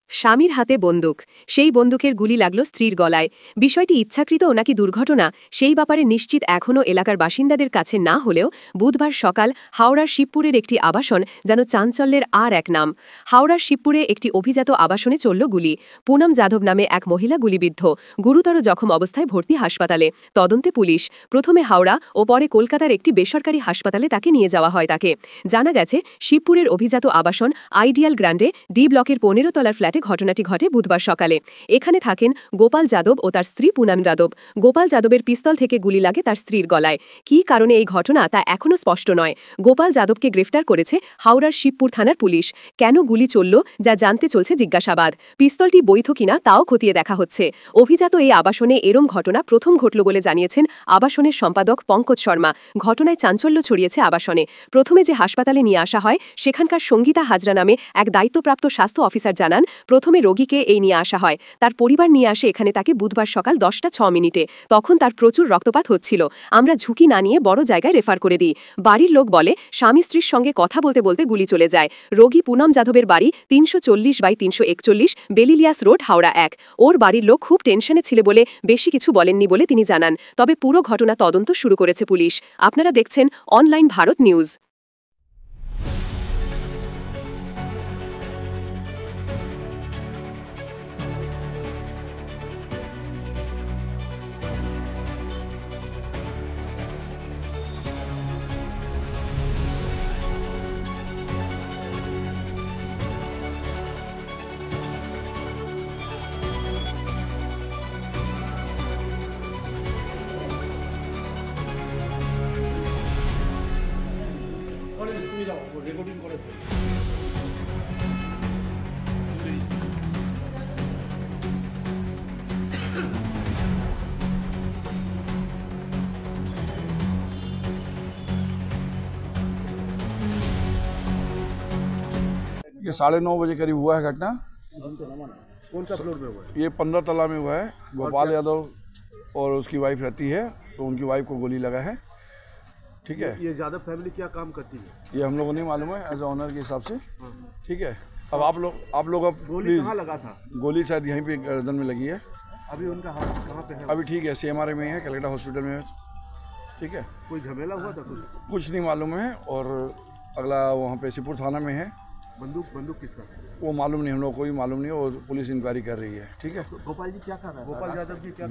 স্বামীর হাতে বন্দুক, সেই বন্দুকের গুলি লাগল স্ত্রীর গলায়। বিষয়টি ইচ্ছাকৃত নাকি দুর্ঘটনা সেই ব্যাপারে নিশ্চিত এখনও এলাকার বাসিন্দাদের কাছে না হলেও বুধবার সকাল হাওড়ার শিবপুরের একটি আবাসন যেন চাঞ্চল্যের আর এক নাম। হাওড়ার শিবপুরে একটি অভিজাত আবাসনে চলল গুলি। পুনম যাদব নামে এক মহিলা গুলিবিদ্ধ, গুরুতর জখম অবস্থায় ভর্তি হাসপাতালে। তদন্তে পুলিশ। প্রথমে হাওড়া ও পরে কলকাতার একটি বেসরকারি হাসপাতালে তাকে নিয়ে যাওয়া হয়। তাকে জানা গেছে শিবপুরের অভিজাত আবাসন আইডিয়াল গ্র্যান্ডে ডি ব্লকের 15 তলার ফ্ল্যাটে ঘটনাটি ঘটে বুধবার সকালে। এখানে থাকেন গোপাল যাদব ও তার স্ত্রী পুনম যাদব। গোপাল যাদবের পিস্তল থেকে গুলি লাগে তার স্ত্রীর গলায়। কী কারণে এই ঘটনা তা এখনও স্পষ্ট নয়। গোপাল যাদবকে গ্রেফতার করেছে হাওড়ার শিবপুর থানার পুলিশ। কেন গুলি চলল যা জানতে চলছে জিজ্ঞাসাবাদ। পিস্তলটি বৈধ কিনা তাও খতিয়ে দেখা হচ্ছে। অভিজাত এই আবাসনে এরম ঘটনা প্রথম ঘটল বলে জানিয়েছেন আবাসনের সম্পাদক পঙ্কজ শর্মা। ঘটনায় চাঞ্চল্য ছড়িয়েছে আবাসনে। প্রথমে যে হাসপাতালে নিয়ে আসা হয় সেখানকার সঙ্গীতা হাজরা নামে এক দায়িত্বপ্রাপ্ত স্বাস্থ্য অফিসার জানান, প্রথমে রোগীকে এই নিয়ে আসা হয়, তার পরিবার নিয়ে আসে এখানে তাকে বুধবার সকাল 10:06 তখন তার প্রচুর রক্তপাত হচ্ছিল। আমরা ঝুঁকি না নিয়ে বড় জায়গায় রেফার করে দিই। বাড়ির লোক বলে স্বামী স্ত্রীর সঙ্গে কথা বলতে বলতে গুলি চলে যায়। রোগী পুনম যাদবের বাড়ি 340/341 বেলিলিয়াস রোড, হাওড়া 1। ওর বাড়ির লোক খুব টেনশনে ছিল বলে বেশি কিছু বলেননি বলে তিনি জানান। তবে পুরো ঘটনা তদন্ত শুরু করেছে পুলিশ। আপনারা দেখছেন অনলাইন ভারত নিউজ। রেকর্ডিং করেছে। ये 9:30 बजे करीब हुआ है घटना। कौन सा फ्लोर में हुआ है? ये 15 तला में हुआ है। गोपाल यादव और उसकी वाइफ रहती है, तो उनकी वाइफ को गोली लगा है। ठीक है। ये यादव फैमिली क्या काम करती है? ये हम लोगों को नहीं मालूम है, एज ऑनर के हिसाब से। ठीक है। अब आप लोग अब गोली कहाँ लगा था? गोली शायद यहीं पे गर्दन में लगी है। अभी उनका हालत कहाँ पे है? अभी ठीक है, CMRI में है, कलकत्ता हॉस्पिटल में है। ठीक है। कोई झमेला हुआ था? कुछ नहीं मालूम है। और अगला वहाँ पे शिवपुर थाना में है। बंदूक किसका? वो मालूम नहीं, हम लोग कोई मालूम नहीं, और पुलिस इंक्वायरी कर रही है। ठीक है। गोपाल जी क्या कर रहा है? गोपाल यादव जी क्या